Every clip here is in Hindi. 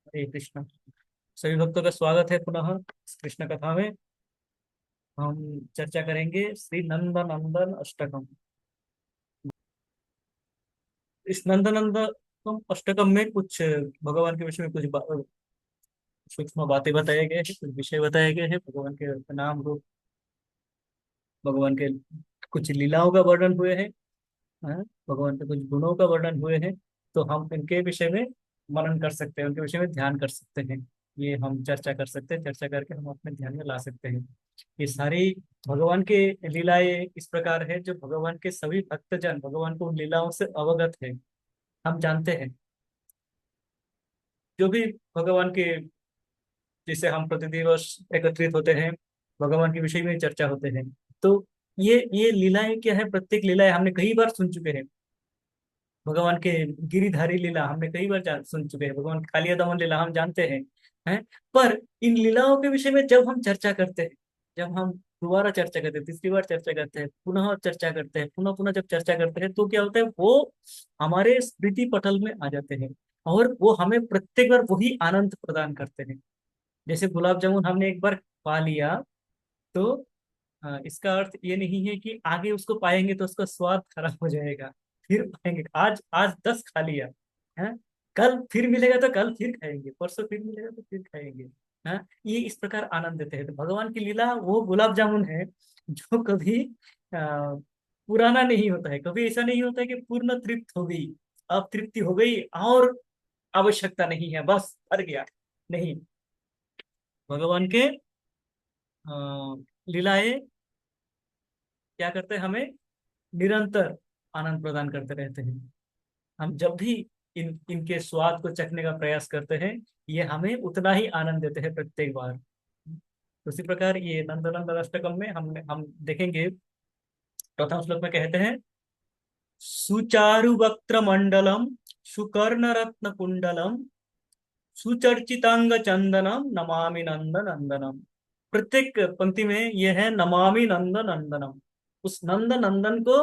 हरे कृष्ण। सभी भक्तों का स्वागत है पुनः इस कृष्ण कथा में। हम चर्चा करेंगे श्री नंद नंदन अष्टकम। इस नंद नंदन अष्टकम में कुछ भगवान के विषय में कुछ सूक्ष्म बातें बताए गए हैं, कुछ विषय बताए गए हैं। भगवान के नाम रूप, भगवान के कुछ लीलाओं का वर्णन हुए हैं। हाँ, भगवान के कुछ गुणों का वर्णन हुए हैं। तो हम इनके विषय में मनन कर सकते हैं, उनके विषय में ध्यान कर सकते हैं। ये हम चर्चा कर सकते हैं, चर्चा करके हम अपने ध्यान में ला सकते हैं। ये सारी भगवान के लीलाएं इस प्रकार है, जो भगवान के सभी भक्तजन भगवान को उन लीलाओं से अवगत है। हम जानते हैं जो भी भगवान के, जिसे हम प्रतिदिवस एकत्रित होते हैं, भगवान के विषय में चर्चा होते हैं। तो ये लीलाएं क्या है, प्रत्येक लीलाएं हमने कई बार सुन चुके हैं। भगवान के गिरिधारी लीला हमने कई बार सुन चुके हैं। भगवान की कालिया दमन लीला हम जानते हैं। पर इन लीलाओं के विषय में जब हम चर्चा करते हैं, जब हम दोबारा चर्चा करते हैं, तीसरी बार चर्चा करते हैं, पुनः चर्चा करते हैं, पुनः पुनः जब चर्चा करते हैं, तो क्या होता है, वो हमारे स्मृति पटल में आ जाते हैं। और वो हमें प्रत्येक बार वही आनंद प्रदान करते हैं। जैसे गुलाब जामुन हमने एक बार पा लिया, तो इसका अर्थ ये नहीं है कि आगे उसको पाएंगे तो उसका स्वाद खराब हो जाएगा। फिर पाएंगे, आज आज 10 खा लिया है, कल फिर मिलेगा तो कल फिर खाएंगे, परसों फिर मिलेगा तो फिर खाएंगे। हाँ, ये इस प्रकार आनंद देते हैं। तो भगवान की लीला वो गुलाब जामुन है जो कभी पुराना नहीं होता है। कभी ऐसा नहीं होता है कि पूर्ण तृप्त हो गई, अब तृप्ति हो गई और आवश्यकता नहीं है, बस भर गया। नहीं, भगवान के लीलाएं क्या करते हैं, हमें निरंतर आनंद प्रदान करते रहते हैं। हम जब भी इनके स्वाद को चखने का प्रयास करते हैं, ये हमें उतना ही आनंद देते हैं प्रत्येक बार। तो उसी प्रकार ये नंदनंदन अष्टकम में हम देखेंगे। प्रथम श्लोक में कहते हैं, सुचारु वक्त्र मंडलम सुकर्ण रत्न कुंडलम सुचर्चितांग चंदनम नमामि नंद नंदनम। प्रत्येक पंक्ति में यह है नमामि नंद नंदनम। उस नंद नंदन को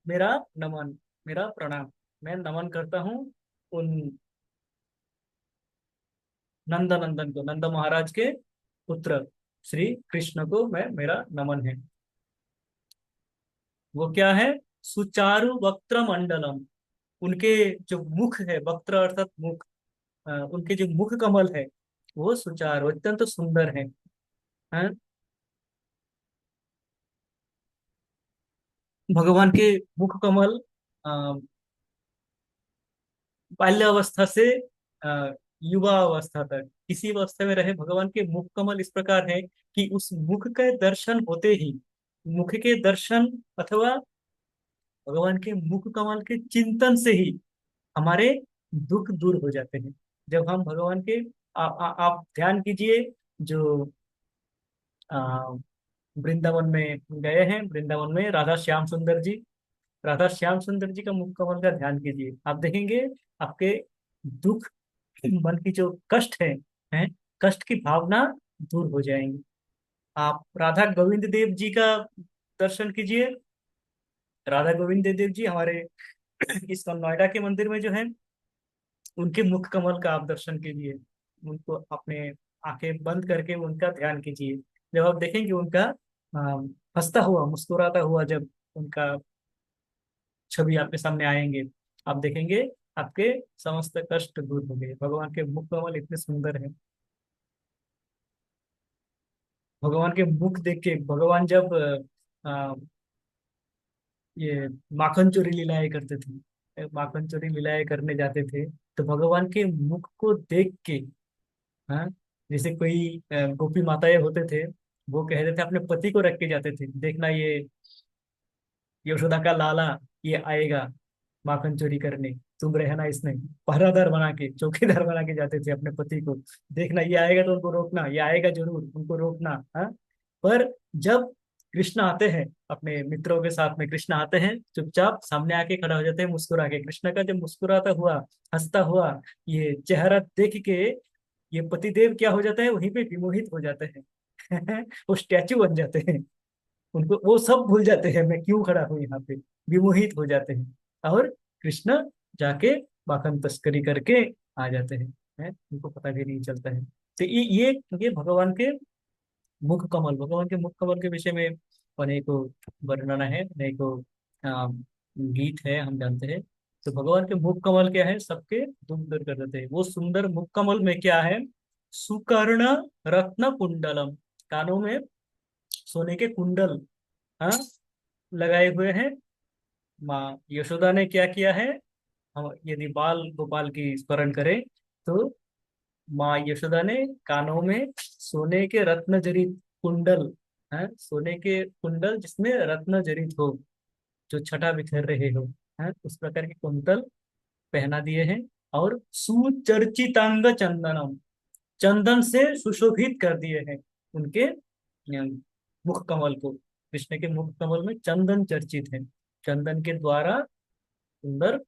मेरा नमन, मेरा प्रणाम। मैं नमन करता हूँ उन नंद नंदन को, नंद महाराज के पुत्र श्री कृष्ण को मैं, मेरा नमन है। वो क्या है, सुचारु वक्त्र मंडलम। उनके जो मुख है, वक्त्र अर्थात मुख, उनके जो मुख कमल है वो सुचारू अत्यंत सुंदर है। हैं? भगवान के मुख कमल बाल्यावस्था से युवा अवस्था तक किसी अवस्था में रहे, भगवान के मुख कमल इस प्रकार है कि उस मुख के दर्शन होते ही, मुख के दर्शन अथवा भगवान के मुख कमल के चिंतन से ही हमारे दुख दूर हो जाते हैं। जब हम भगवान के आप ध्यान कीजिए, जो आ, वृंदावन में गए हैं, वृंदावन में राधा श्याम सुंदर जी, राधा श्याम सुंदर जी का मुख कमल का ध्यान कीजिए, आप देखेंगे आपके दुख, मन की जो कष्ट है, कष्ट की भावना दूर हो जाएंगी। आप राधा गोविंद देव जी का दर्शन कीजिए। राधा गोविंद देव जी हमारे इस नोएडा के मंदिर में जो है, उनके मुख कमल का आप दर्शन कीजिए। उनको अपने आंखें बंद करके उनका ध्यान कीजिए। जब आप देखेंगे उनका हंसता हुआ, मुस्कुराता हुआ, जब उनका छवि आपके सामने आएंगे, आप देखेंगे आपके समस्त कष्ट दूर हो गए। भगवान के मुख कमल इतने सुंदर हैं। भगवान के मुख देख के भगवान जब ये माखन चोरी लीलाएं करते थे, माखन चोरी लीलाएं करने जाते थे, तो भगवान के मुख को देख के, हाँ, जैसे कोई गोपी माताएं होते थे, वो कहते थे अपने पति को रख के जाते थे, देखना ये यशोदा का लाला, ये आएगा माखन चोरी करने, तुम रहना इसमें। पहरादार बना के, चौकीदार बना के जाते थे अपने पति को, देखना ये आएगा तो उनको रोकना, ये आएगा जरूर, उनको रोकना। हाँ, पर जब कृष्ण आते हैं अपने मित्रों के साथ में, कृष्ण आते हैं चुपचाप सामने आके खड़ा हो जाते हैं मुस्कुरा के। कृष्ण का जब मुस्कुराता हुआ, हंसता हुआ ये चेहरा देख के, ये पतिदेव क्या हो जाता है, वहीं पे विमोहित हो जाते हैं वो स्टैचू बन जाते हैं। उनको वो सब भूल जाते हैं, मैं क्यों खड़ा हूँ यहाँ पे, विमोहित हो जाते हैं। और कृष्ण जाके माखन तस्करी करके आ जाते हैं। है, उनको पता भी नहीं चलता है। तो ये भगवान के मुख कमल, भगवान के मुख कमल के विषय में अनेकों वर्णना है, अनेकों गीत है, हम जानते हैं। तो भगवान के मुख कमल क्या है, सबके दुख दूर कर देते हैं। वो सुंदर मुख कमल में क्या है, सुकर्ण रत्न कुंडलम, कानों में सोने के कुंडल, हाँ, लगाए हुए हैं। माँ यशोदा ने क्या किया है, हम यदि बाल गोपाल की स्मरण करें तो माँ यशोदा ने कानों में सोने के रत्न जड़ित कुंडल, है, सोने के कुंडल जिसमें रत्न जड़ित हो, जो छटा बिखेर रहे हो, है, उस प्रकार के कुंडल पहना दिए हैं। और सुचर्चितांग चंदनम, चंदन से सुशोभित कर दिए हैं उनके मुख कमल को। कृष्ण के मुख कमल में चंदन चर्चित है, चंदन के द्वारा सुंदर,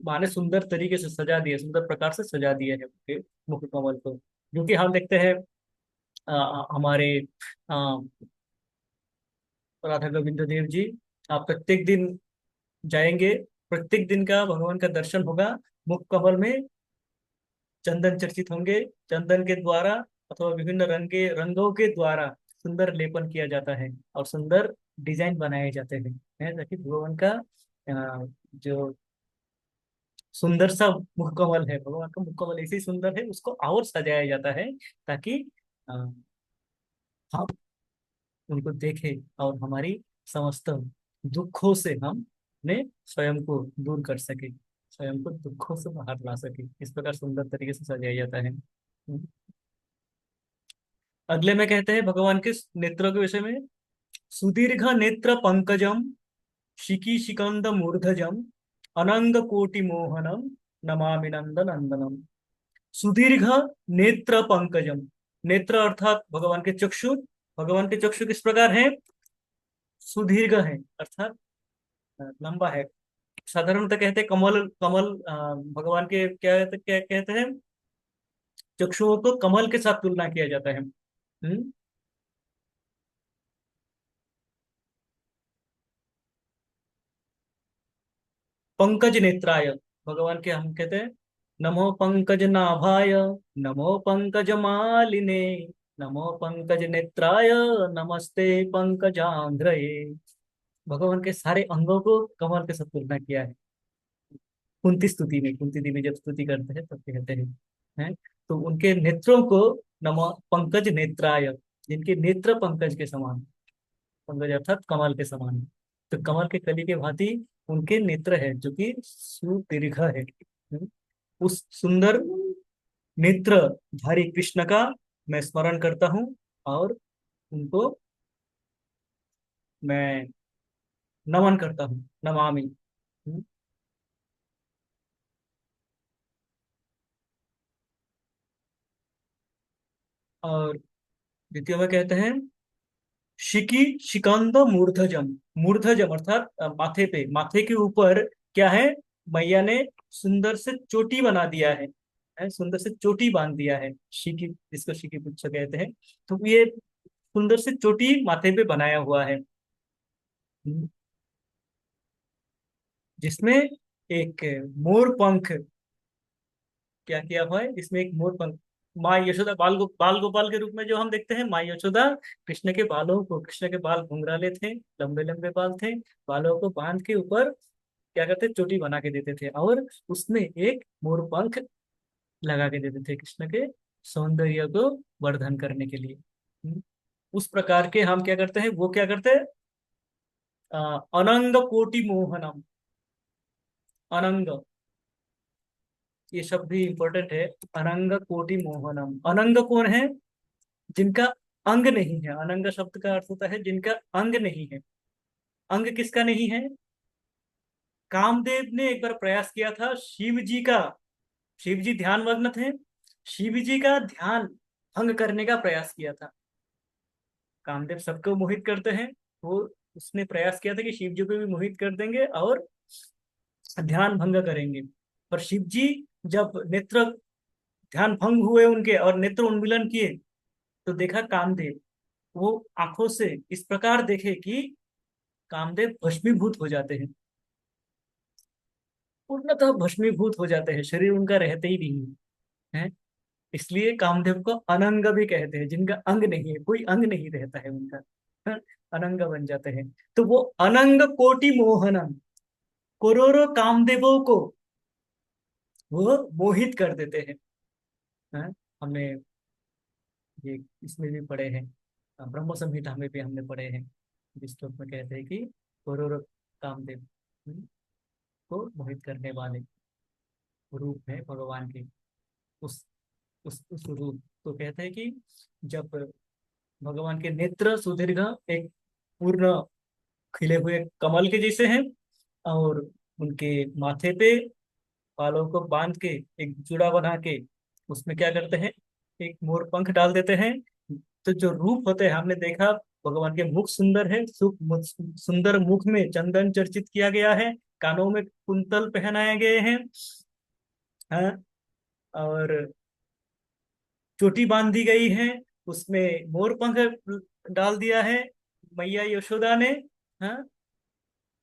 माने सुंदर तरीके से सजा दिए, सुंदर प्रकार से सजा दिए है उनके मुख कमल को। क्योंकि हम देखते हैं हमारे आ, राधा गोविंद देव जी, आप प्रत्येक दिन जाएंगे, प्रत्येक दिन का भगवान का दर्शन होगा, मुख कमल में चंदन चर्चित होंगे, चंदन के द्वारा अथवा विभिन्न रंगों के द्वारा सुंदर लेपन किया जाता है और सुंदर डिजाइन बनाए जाते हैं, है, ताकि भगवान का जो सुंदर सा मुख कमल है, भगवान का मुख कमल ऐसे ही सुंदर है, उसको और सजाया जाता है ताकि अ, हम उनको देखें और हमारी समस्त दुखों से हम ने स्वयं को दूर कर सके, स्वयं को दुखों से बाहर ला सके, इस प्रकार सुंदर तरीके से सजाया जाता है। अगले में कहते हैं भगवान के नेत्रों के विषय में, सुदीर्घ नेत्र पंकजम शिकी शिकंद मूर्धजम अनंग कोटि मोहनम नमामि नंद नंदनम। सुदीर्घ नेत्र पंकजम, नेत्र अर्थात भगवान के चक्षु, भगवान के चक्षु किस प्रकार हैं, सुदीर्घ है अर्थात लंबा है। साधारणतः कहते हैं कमल, कमल भगवान के क्या कहते हैं, चक्षुओं को कमल के साथ तुलना किया जाता है। पंकज नेत्राय, भगवान के हम कहते हैं नमो पंकज नाभाय, नमो पंकज मालिने, नमो पंकज नेत्राय, नमस्ते पंकजांघ्रये। भगवान के सारे अंगों को कमल के साथ तुलना किया है। कुंती स्तुति में, कुंती देवी जब स्तुति करते हैं तब कहते हैं, तो उनके नेत्रों को नमो पंकज नेत्राय, जिनके नेत्र पंकज के समान, पंकज अर्थात कमल के समान, तो कमल के कली के भांति उनके नेत्र है जो कि सुदीर्घ है। उस सुंदर नेत्रधारी कृष्ण का मैं स्मरण करता हूँ और उनको मैं नमन करता हूँ, नमामि। और द्वितीय में कहते हैं शिकी शिकांद मूर्धजम, मूर्धजम अर्थात माथे पे, माथे के ऊपर क्या है, मैया ने सुंदर से चोटी बना दिया है, सुंदर से चोटी बांध दिया है, शिकी, जिसको शिकी पुच्छ कहते हैं। तो ये सुंदर से चोटी माथे पे बनाया हुआ है, जिसमें एक मोर पंख क्या किया हुआ है, इसमें एक मोर पंख, माँ यशोदा बाल गोपाल के रूप में जो हम देखते हैं, माँ यशोदा कृष्ण के बालों को, कृष्ण के बाल घुंघराले थे, लंबे लंबे बाल थे, बालों को बांध के ऊपर क्या करते, चोटी बना के देते थे और उसमें एक मोर पंख लगा के देते थे कृष्ण के सौंदर्य को वर्धन करने के लिए। उस प्रकार के हम क्या करते हैं, वो क्या करते हैं, अनंग कोटि मोहनम, अनंग, ये शब्द भी इंपॉर्टेंट है, अनंग कोटि मोहनम। अनंग कौन है, जिनका अंग नहीं है, अनंग शब्द का अर्थ होता है जिनका अंग नहीं है। अंग किसका नहीं है, कामदेव ने एक बार प्रयास किया था शिव जी का, शिव जी ध्यान मग्न थे, शिव जी का ध्यान भंग करने का प्रयास किया था। कामदेव सबको मोहित करते हैं, वो उसने प्रयास किया था कि शिव जी को भी मोहित कर देंगे और ध्यान भंग करेंगे। पर शिव जी जब नेत्र, ध्यान भंग हुए उनके और नेत्र उन्मीलन किए, तो देखा कामदेव, वो आंखों से इस प्रकार देखे कि कामदेव भस्मीभूत हो जाते हैं। पूर्णतः भस्मीभूत हो जाते हैं, शरीर उनका रहते ही नहीं है। इसलिए कामदेव को अनंग भी कहते हैं, जिनका अंग नहीं है, कोई अंग नहीं रहता है उनका, हाँ, अनंग बन जाते हैं। तो वो अनंग कोटि मोहनम, करोड़ों कामदेवों को वो मोहित कर देते हैं। हाँ, हमने ये इसमें भी पढ़े हैं, ब्रह्म संहिता में भी हमने पढ़े हैं, जिस श्लोक में कहते हैं कि करोड़ों कामदेव को मोहित करने वाले रूप है भगवान के। उस उस रूप तो कहते हैं कि जब भगवान के नेत्र सुदीर्घ, एक पूर्ण खिले हुए कमल के जैसे हैं, और उनके माथे पे बालों को बांध के एक जुड़ा बना के उसमें क्या करते हैं, एक मोर पंख डाल देते हैं। तो जो रूप होते हैं, हमने देखा भगवान के मुख सुंदर है, सुंदर मुख में चंदन चर्चित किया गया है, कानों में कुंतल पहनाए गए हैं, हाँ, और चोटी बांध दी गई है, उसमें मोर पंख डाल दिया है मैया यशोदा ने। हाँ,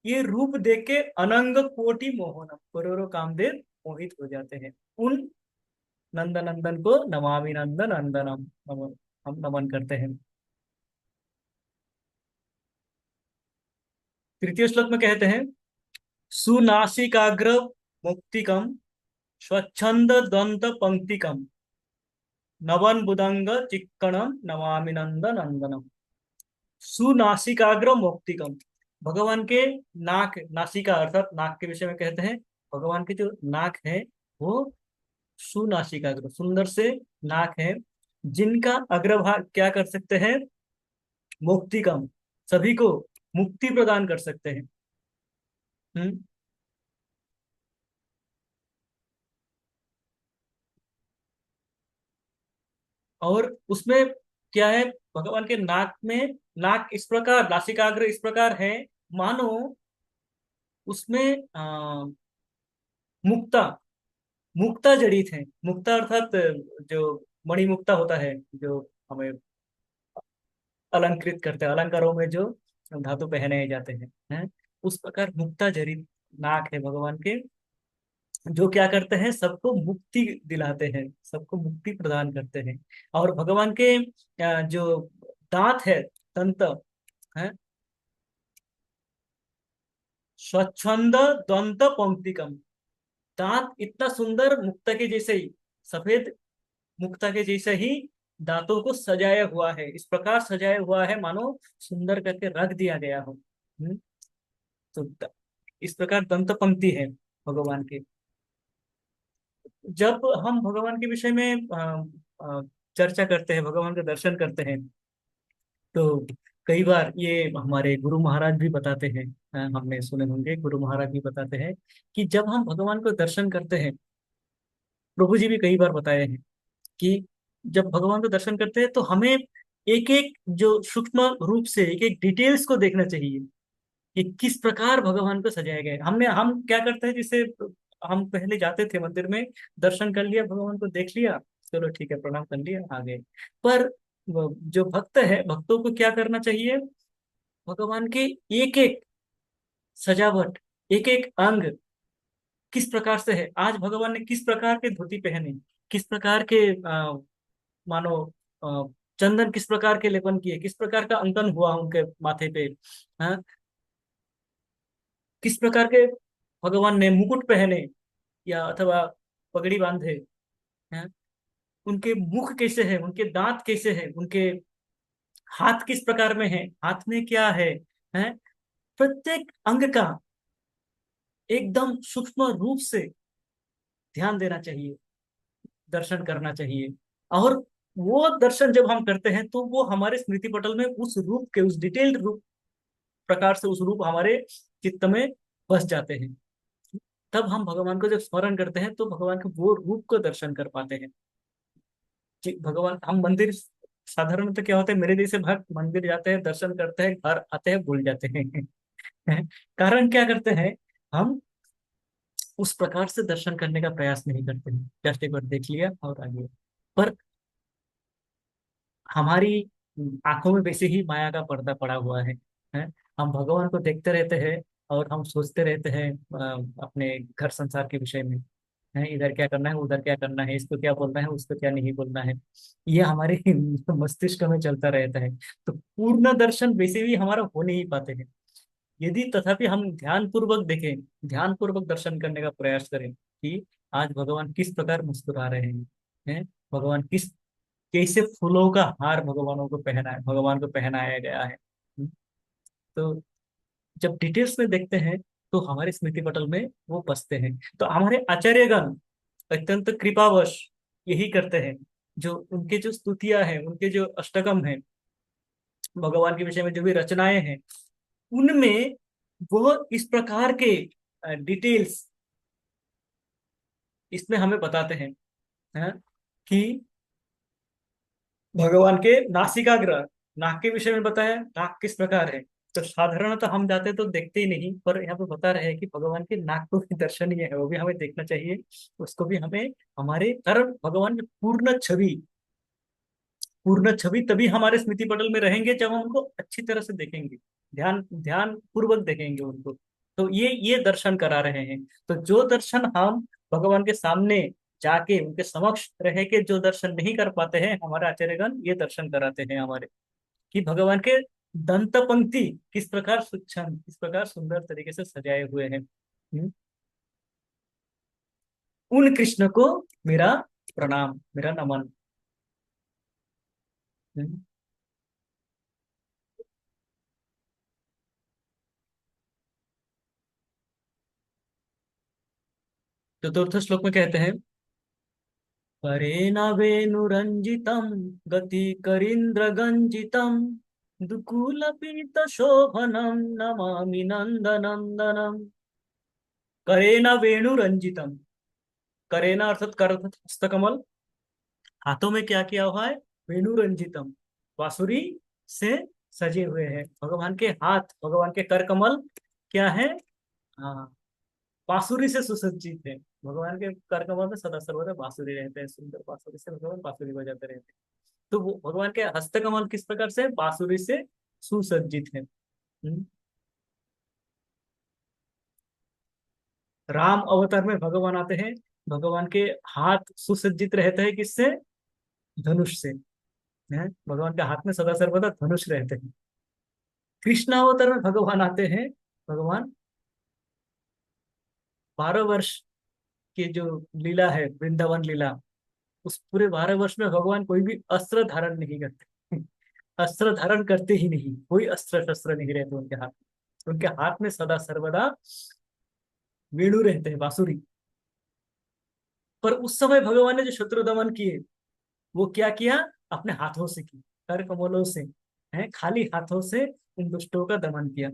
ये रूप देख के अनंग कोटि मोहनम, करोड़ों कामदेव मोहित हो जाते हैं। उन नंद नंदन को नमामि नंद नंदनम, हम नमन करते हैं। तृतीय श्लोक में कहते हैं, सुनासिकाग्र मुक्तिकम, स्वच्छंद दंत पंक्तिकम, नवन बुदंग चिक्कणम नमामि नंद नंदनम। सुनासिकाग्र मुक्तिकम, भगवान के नाक, नासिका अर्थात नाक के विषय में कहते हैं। भगवान के जो नाक है वो सुनासिकाग्र, सुंदर से नाक है, जिनका अग्रभाग क्या कर सकते हैं, मुक्तिकम, सभी को मुक्ति प्रदान कर सकते हैं। हम्म। और उसमें क्या है, भगवान के नाक में, नाक इस प्रकार, नासिकाग्र इस प्रकार है, मानो उसमें मुक्ता, मुक्ता जड़ित है। मुक्ता अर्थात जो मणिमुक्ता होता है, जो हमें अलंकृत करते हैं, अलंकारों में जो धातु पहने जाते हैं, उस प्रकार मुक्ता जड़ित नाक है भगवान के, जो क्या करते हैं, सबको मुक्ति दिलाते हैं, सबको मुक्ति प्रदान करते हैं। और भगवान के जो दांत है, दंत है, स्वच्छंद दंत पंक्तिकम, दांत इतना सुंदर, मुक्ता के जैसे ही, सफेद मुक्ता के जैसे ही दांतों को सजाया हुआ है, इस प्रकार सजाया हुआ है मानो सुंदर करके रख दिया गया हो। तो इस प्रकार दंत पंक्ति है भगवान के। जब हम भगवान के विषय में चर्चा करते हैं, भगवान के दर्शन करते हैं, तो कई बार ये हमारे गुरु महाराज भी बताते हैं, हमने सुने होंगे, गुरु महाराज भी बताते हैं कि जब हम भगवान को दर्शन करते हैं, प्रभु जी भी कई बार बताए हैं कि जब भगवान को दर्शन करते हैं तो हमें एक एक जो सूक्ष्म रूप से एक एक डिटेल्स को देखना चाहिए कि किस प्रकार भगवान को सजाया गया है। हम क्या करते हैं, जैसे हम पहले जाते थे मंदिर में, दर्शन कर लिया, भगवान को देख लिया, चलो ठीक है, प्रणाम कर लिया, आ गए। पर जो भक्त है, भक्तों को क्या करना चाहिए, भगवान के एक एक सजावट, एक एक अंग किस प्रकार से है, आज भगवान ने किस प्रकार के धोती पहने, किस प्रकार के मानो अ, चंदन किस प्रकार के लेपन किए, किस प्रकार का अंकन हुआ उनके माथे पे, हाँ, किस प्रकार के भगवान ने मुकुट पहने या अथवा पगड़ी बांधे हैं, उनके मुख कैसे है, उनके दांत कैसे है, उनके हाथ किस प्रकार में है, हाथ में क्या है, हैं, प्रत्येक अंग का एकदम सूक्ष्म रूप से ध्यान देना चाहिए, दर्शन करना चाहिए। और वो दर्शन जब हम करते हैं तो वो हमारे स्मृति पटल में उस रूप के, उस डिटेल्ड रूप प्रकार से उस रूप हमारे चित्त में बस जाते हैं। तब हम भगवान को जब स्मरण करते हैं तो भगवान के वो रूप को दर्शन कर पाते हैं। भगवान, हम मंदिर, साधारणतः क्या होता है, मेरे जैसे भक्त मंदिर जाते हैं, दर्शन करते हैं, घर आते हैं, भूल जाते हैं। कारण क्या करते हैं, हम उस प्रकार से दर्शन करने का प्रयास नहीं करते हैं, जस्ट एक बार देख लिया और आगे। पर हमारी आंखों में वैसे ही माया का पर्दा पड़ा हुआ है। हम भगवान को देखते रहते हैं, और हम सोचते रहते हैं अपने घर संसार के विषय में, है इधर क्या करना है, उधर क्या करना है, इसको क्या बोलना है, उसको क्या नहीं बोलना है। ये हमारे मस्तिष्क में चलता रहता है। तो पूर्ण दर्शन वैसे भी हमारा हो नहीं पाते हैं। यदि तथापि हम ध्यान पूर्वक देखें, ध्यान पूर्वक दर्शन करने का प्रयास करें कि आज भगवान किस प्रकार मुस्कुरा रहे हैं, भगवान किस कैसे फूलों का हार भगवानों को पहनाया, भगवान को पहनाया गया है। तो जब डिटेल्स में देखते हैं तो हमारे स्मृति पटल में वो बसते हैं। तो हमारे आचार्यगण अत्यंत कृपावश यही करते हैं। जो उनके जो स्तुतियां हैं, उनके जो अष्टकम हैं, भगवान के विषय में जो भी रचनाएं हैं, उनमें वो इस प्रकार के डिटेल्स इसमें हमें बताते हैं, हाँ, कि भगवान के नासिकाग्र, नाक के विषय में बताया, नाक किस प्रकार है। तो साधारणतः हम जाते तो देखते ही नहीं, पर यहाँ पे बता रहे हैं कि भगवान के नाक को भी दर्शनीय है, वो भी हमें देखना चाहिए। उसको भी हमें हमारे कारण भगवान की पूर्ण छवि तभी हमारे स्मृति पटल में रहेंगे जब हम उनको अच्छी तरह से देखेंगे, ध्यान ध्यान पूर्वक देखेंगे उनको। तो ये दर्शन करा रहे हैं। तो जो दर्शन हम भगवान के सामने जाके उनके समक्ष रह के जो दर्शन नहीं कर पाते हैं, हमारे आचार्यगण ये दर्शन कराते हैं हमारे, कि भगवान के दंत पंक्ति किस प्रकार सुच्छन, किस प्रकार सुंदर तरीके से सजाए हुए हैं। उन कृष्ण को मेरा प्रणाम, मेरा नमन। हम्म। चतुर्थ श्लोक में कहते हैं, परेण वेणुरञ्जितं गतिकरीन्द्रगञ्जितं दुकूलपीतशोभनं नमामि नन्दनन्दनम्। करेण वेणुरंजितम, करेना अर्थात कर अर्थात हस्तकमल, हाथों में क्या किया हुआ है, वेणुरंजितम, बांसुरी से सजे हुए हैं भगवान के हाथ, भगवान के कर कमल क्या है, हाँ, बांसुरी से सुसज्जित है। भगवान के कर कमल में सदा सर्वदा बांसुरी रहते हैं, सुंदर बांसुरी से भगवान बांसुरी बजाते रहते हैं। तो वो भगवान के हस्तकमल किस प्रकार से बांसुरी से सुसज्जित है। राम अवतार में भगवान आते हैं, भगवान के हाथ सुसज्जित रहते हैं किससे, धनुष से, है भगवान के हाथ में सदा सर्वदा धनुष रहते हैं। कृष्ण अवतार में भगवान आते हैं, भगवान 12 वर्ष की जो लीला है, वृंदावन लीला, उस पूरे 12 वर्ष में भगवान कोई भी अस्त्र धारण नहीं करते, अस्त्र धारण करते ही नहीं, कोई अस्त्र शस्त्र नहीं रहते उनके हाथ में। उनके हाथ में सदा सर्वदा वेणु रहते हैं, बांसुरी। पर उस समय भगवान ने जो शत्रु दमन किए, वो क्या किया, अपने हाथों से की, कर कमलों से, है खाली हाथों से उन दुष्टों का दमन किया।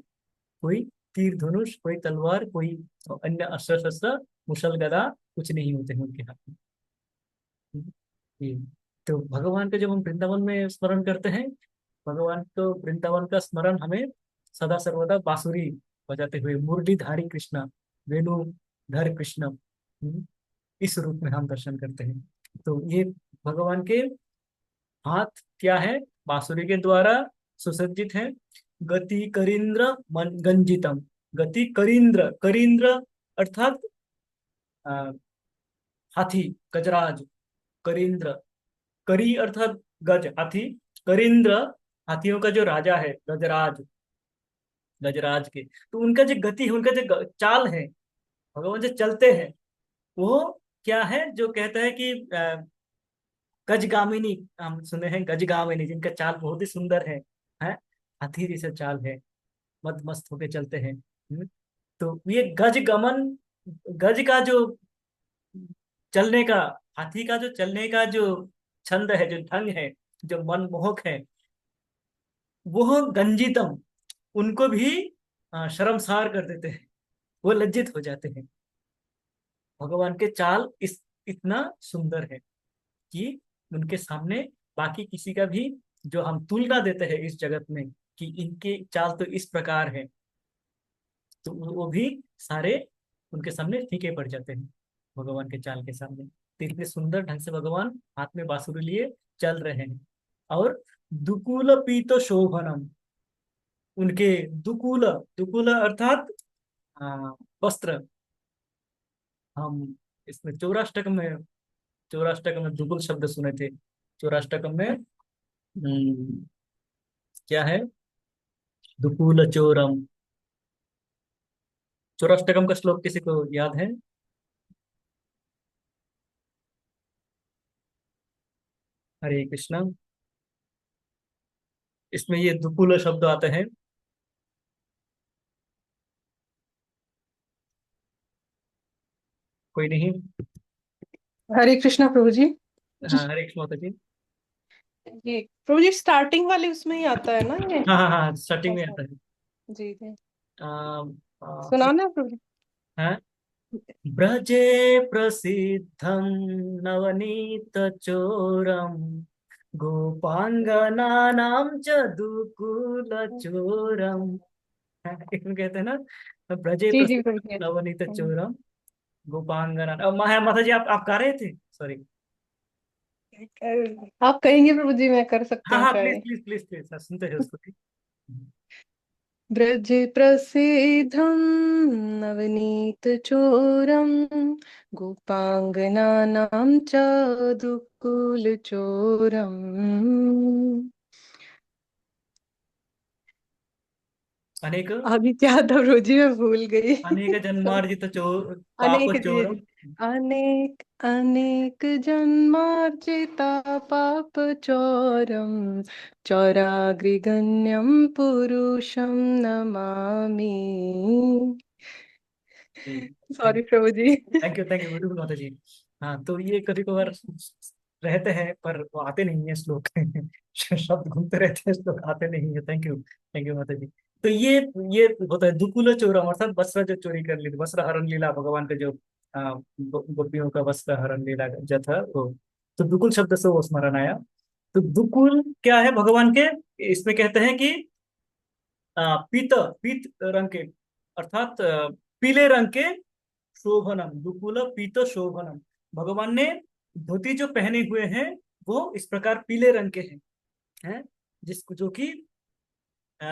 कोई तीर धनुष, कोई तलवार, कोई अन्य अस्त्र शस्त्र, मुसल गदा कुछ नहीं होते हैं उनके हाथ में। ये तो भगवान का जब हम वृंदावन में स्मरण करते हैं, भगवान तो वृंदावन का स्मरण हमें सदा सर्वदा बांसुरी बजाते हुए मुरलीधारी कृष्ण, वेणुधर कृष्ण, इस रूप में हम दर्शन करते हैं। तो ये भगवान के हाथ क्या है, बांसुरी के द्वारा सुसज्जित है। गति करींद्र मन गंजितम, गति करींद्र, करींद्र अर्थात अ, हाथी, गजराज, करींद्र, करी अर्थात गज, हाथी, करींद्र हाथियों का जो राजा है, गजराज, गजराज के। तो उनका जो गति है, उनका जो चाल है, भगवान जो चलते हैं, वो क्या है, जो कहता है कि गजगामिनी, हम सुने हैं गजगामिनी, जिनका चाल बहुत ही सुंदर है हाथी जैसे चाल है, मद मस्त होके चलते हैं। तो ये गज गमन, गज का जो चलने का, हाथी का जो चलने का जो छंद है, जो ढंग है, जो मनमोहक है, वो गंजितम, उनको भी शर्मसार कर देते हैं, वो लज्जित हो जाते हैं। भगवान के चाल इतना सुंदर है कि उनके सामने बाकी किसी का भी, जो हम तुलना देते हैं इस जगत में कि इनके चाल तो इस प्रकार है, तो वो भी सारे उनके सामने फीके पड़ जाते हैं, भगवान के चाल के सामने। तो इतने सुंदर ढंग से भगवान हाथ में बांसुरी लिए चल रहे हैं। और दुकूल पीत शोभनम, उनके दुकूल, दुकूल अर्थात वस्त्र। हम इसमें चौराष्टकम में दुगुल शब्द सुने थे। चौराष्टकम में क्या है? दुकूल चोरम। चौराष्टकम का श्लोक किसी को याद है? हरे कृष्णा। इसमें ये दुकूल शब्द आते हैं। कोई नहीं। हरे कृष्णा प्रभु जी। हाँ, हरे कृष्ण माता जी। ये प्रभु जी स्टार्टिंग वाले उसमें ही आता है ना ये? हाँ हाँ हाँ, स्टार्टिंग में अच्छा। आता है। जी जी। आ, आ, सुनाना प्रभु जी। हाँ। ब्रजे प्रसिद्धं नवनीतचोरं गोपांगनानां च दुकूलचोरं। इसमें कहते हैं ना, ब्रजे जी जी प्रभु प्रसिद्धं जी। नवनीतचोरं गोपांगना। अब माता जी, आप गा रहे थे, सॉरी। आप कहेंगे प्रभु जी, मैं कर सकती हाँ हूँ हाँ, please try. Please please please, सुनते हैं उसको भी। ब्रज प्रसिद्धं नवनीतचोरं गोपाङ्गनानां च दुःकुलचोरम्। अनेक अभी क्या था प्रभु जी, मैं भूल गई। अनेक Sorry। जन्मार्जित चोर पाप अनेक, जी चोरम। जी। अनेक अनेक जन्मार्जिता पाप चौरम चौराग्रिगण्यं पुरुषं नमामि। सॉरी प्रभु जी। थैंक यू बिल्कुल माता जी। हाँ, तो ये कभी कभार रहते हैं, पर वो आते नहीं है श्लोक। शब्द घूमते रहते हैं, श्लोक आते नहीं है। थैंक यू माता जी। तो ये होता है दुकुल चोरम, अर्थात वस्त्र जो चोरी कर ली, वस्त्र हरण लीला, भगवान का जो गोपियों का वस्त्र हरण लीला जो था वो। तो दुकुल शब्द से वो स्मरण आया। तो दुकुल क्या है भगवान के? इसमें कहते हैं कि पीत पीत रंग के, अर्थात पीले रंग के शोभनम, दुकुल पीत शोभनम। भगवान ने धोती जो पहने हुए हैं वो इस प्रकार पीले रंग के हैं, जिसको जो कि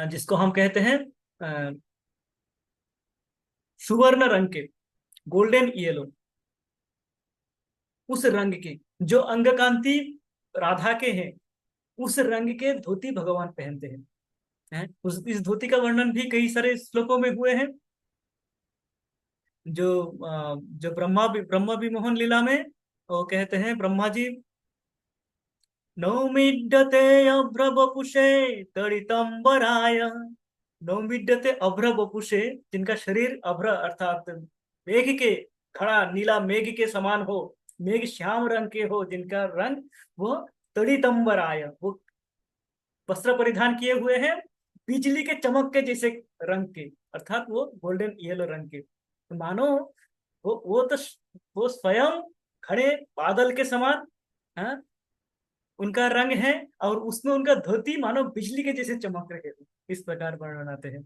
जिसको हम कहते हैं अ, सुवर्ण रंग के, गोल्डन येलो, उस रंग के, जो अंग कांति राधा के हैं, उस रंग के धोती भगवान पहनते हैं। उस इस धोती का वर्णन भी कई सारे श्लोकों में हुए हैं। जो ब्रह्मा विमोहन लीला में वो कहते हैं ब्रह्मा जी, नौमिड्यते अभ्रवपुषे तड़ितंबराय। नौमिड्यते अभ्रवपुषे, जिनका शरीर अभ्र अर्थात मेघ के, खड़ा नीला मेघ के समान हो, मेघ श्याम रंग के हो, जिनका रंग वो तड़ितंबराय, वो वस्त्र परिधान किए हुए हैं बिजली के चमक के जैसे रंग के, अर्थात वो गोल्डन येलो रंग के। तो मानो वो वो स्वयं खड़े बादल के समान, हाँ, उनका रंग है, और उसमें उनका धोती मानो बिजली के जैसे चमक रहे हो। इस प्रकार वर्णन आते हैं।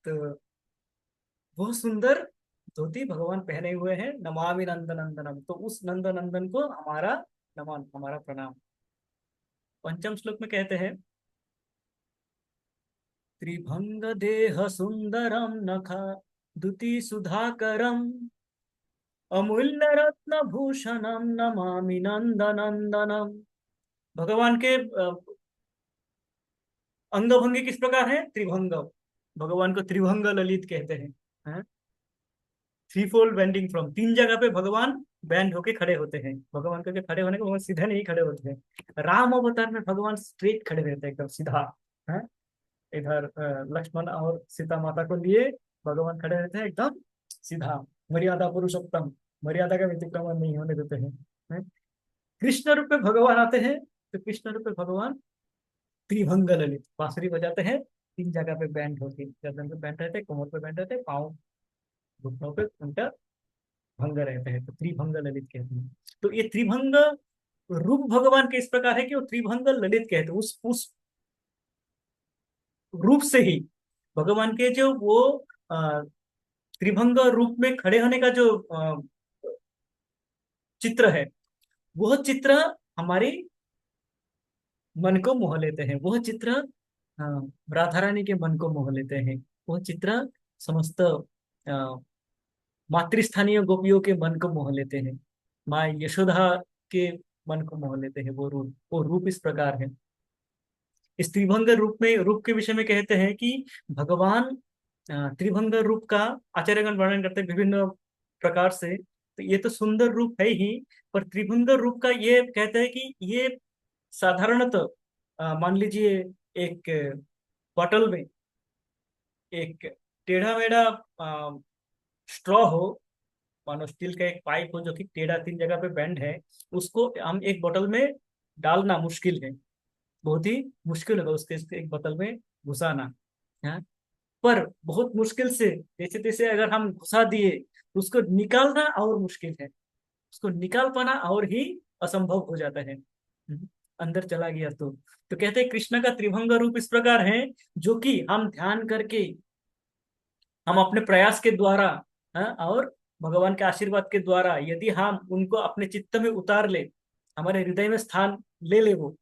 तो वो सुंदर धोती भगवान पहने हुए हैं। नमामि नंद नंदनम, तो उस नंद नंदन को हमारा नमन, हमारा प्रणाम। पंचम श्लोक में कहते हैं, त्रिभंग देह सुंदरम नखा दुति सुधाकरम अमूल्य रत्न भूषणम नमामि नंद नंदनम। भगवान के अंग भंगी किस प्रकार है? त्रिभंग। भगवान को त्रिभंग ललित कहते हैं। थ्री फोल्ड बेंडिंग फ्रॉम, तीन जगह पे भगवान बैंड होके खड़े होते हैं। भगवान के खड़े होने के भगवान सीधे नहीं खड़े होते हैं। राम अवतार में भगवान स्ट्रेट खड़े रहते हैं, एकदम सीधा। है, इधर लक्ष्मण और सीता माता को लिए भगवान खड़े रहते हैं एकदम सीधा। मर्यादा पुरुषोत्तम, मर्यादा का व्यतिक्रमण नहीं होने देते हैं। कृष्ण रूप में भगवान आते हैं, तो कृष्ण रूप में भगवान त्रिभंग ललित, बांसुरी बजाते हैं तीन जगह पे बैंड होती, गर्दन पे बैंड रहते हैं, कमर पे बैंड रहते हैं, पाँव घुटनों पे उनका भंग रहते हैं, तो त्रिभंग ललित कहते हैं। तो ये त्रिभंग रूप भगवान के इस प्रकार है कि वो त्रिभंग ललित कहते हैं। उस रूप से ही भगवान के जो वो अ, त्रिभंग रूप में खड़े होने का जो चित्र है, वह चित्र हमारी मन को मोह लेते हैं। वह चित्र, हाँ, राधा रानी के मन को मोह लेते हैं। वह चित्र समस्त मातृस्थानीय गोपियों के मन को मोह लेते हैं, माँ यशोदा के मन को मोह लेते हैं। वो रूप इस प्रकार है। इस त्रिभंग रूप में, रूप के विषय में कहते हैं कि भगवान त्रिभंग रूप का आचार्यगण वर्णन करते हैं विभिन्न प्रकार से। तो ये तो सुंदर रूप है ही, पर त्रिभंग रूप का ये कहते हैं कि ये साधारणतः मान लीजिए एक बॉटल में एक टेढ़ा मेढ़ा स्ट्रॉ हो, मानो स्टील का एक पाइप हो जो कि टेढ़ा 3 जगह पे बेंड है, उसको हम एक बोतल में डालना मुश्किल है, बहुत ही मुश्किल होगा उसके इसके एक बोतल में घुसाना है। पर बहुत मुश्किल से जैसे तैसे अगर हम घुसा दिए तो उसको निकालना और मुश्किल है, उसको निकाल पाना और ही असंभव हो जाता है। अंदर चला गया तो कहते हैं कृष्ण का त्रिभंग रूप इस प्रकार है, जो कि हम ध्यान करके, हम अपने प्रयास के द्वारा, और भगवान के आशीर्वाद के द्वारा यदि हम उनको अपने चित्त में उतार ले, हमारे हृदय में स्थान ले ले वो,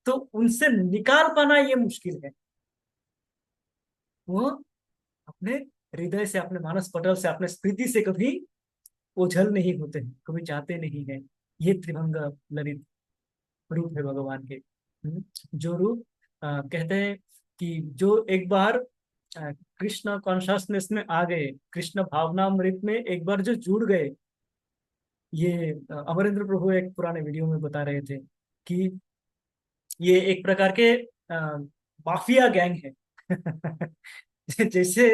तो उनसे निकाल पाना ये मुश्किल है। वो अपने हृदय से, अपने मानस पटल से, अपने स्मृति से कभी ओझल नहीं होते हैं, कभी जाते नहीं है। ये त्रिभंग ललित रूप है भगवान के। जो रूप कहते हैं कि जो एक बार कृष्ण कॉन्शसनेस में आ गए, कृष्ण भावनामृत में एक बार जो जुड़ गए, ये अमरेंद्र प्रभु एक पुराने वीडियो में बता रहे थे कि ये एक प्रकार के माफिया गैंग है। जैसे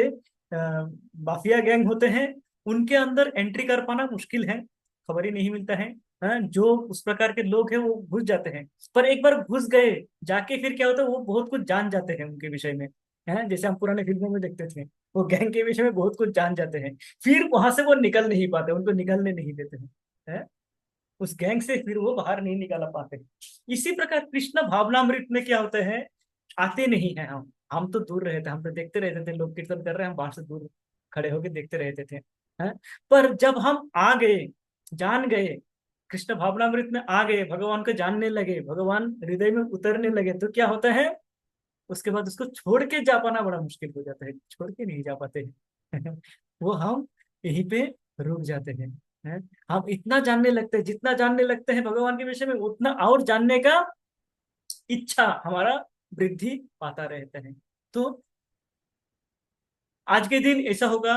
माफिया गैंग होते हैं, उनके अंदर एंट्री कर पाना मुश्किल है, खबर ही नहीं मिलता है। जो उस प्रकार के लोग हैं वो घुस जाते हैं, पर एक बार घुस गए जाके फिर क्या होता है, वो बहुत कुछ जान जाते हैं उनके विषय में। जैसे हम पुराने फिल्मों में देखते थे, वो गैंग के विषय में बहुत कुछ जान जाते हैं, फिर वहां से वो निकल नहीं पाते, उनको निकलने नहीं देते हैं। हैं? उस गैंग से फिर वो बाहर नहीं निकाल पाते। इसी प्रकार कृष्ण भावनामृत में क्या होता है, आते नहीं है हम तो दूर रहते, हम तो देखते रहते थे लोग कीर्तन कर रहे हैं, हम बाहर से दूर खड़े होकर देखते रहते थे। हैं? पर जब हम आ गए, जान गए, कृष्ण भावनामृत में आ गए, भगवान को जानने लगे, भगवान हृदय में उतरने लगे, तो क्या होता है, उसके बाद उसको छोड़ के जा पाना बड़ा मुश्किल हो जाता है, छोड़ के नहीं जा पाते हैं। वो हम यहीं पे रुक जाते हैं। हैं? हम इतना जानने लगते हैं, जितना जानने लगते हैं भगवान के विषय में, उतना और जानने का इच्छा हमारा वृद्धि पाता रहता है। तो आज के दिन ऐसा होगा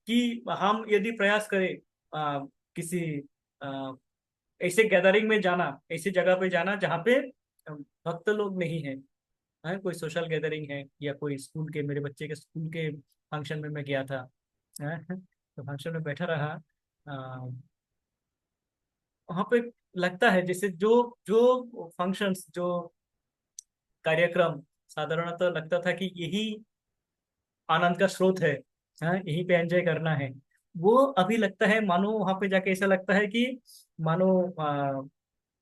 कि हम यदि प्रयास करें किसी आ, ऐसे गैदरिंग में जाना, ऐसी जगह पे जाना जहाँ पे भक्त लोग नहीं है, कोई सोशल गैदरिंग है, या कोई स्कूल के, मेरे बच्चे के स्कूल के फंक्शन में मैं गया था। तो फंक्शन में बैठा रहा, वहां पे लगता है जैसे जो जो फंक्शंस, जो कार्यक्रम, साधारणतः लगता था कि यही आनंद का स्रोत है, यहीं पे एंजॉय करना है, वो अभी लगता है मानो वहां पे जाके ऐसा लगता है कि मानो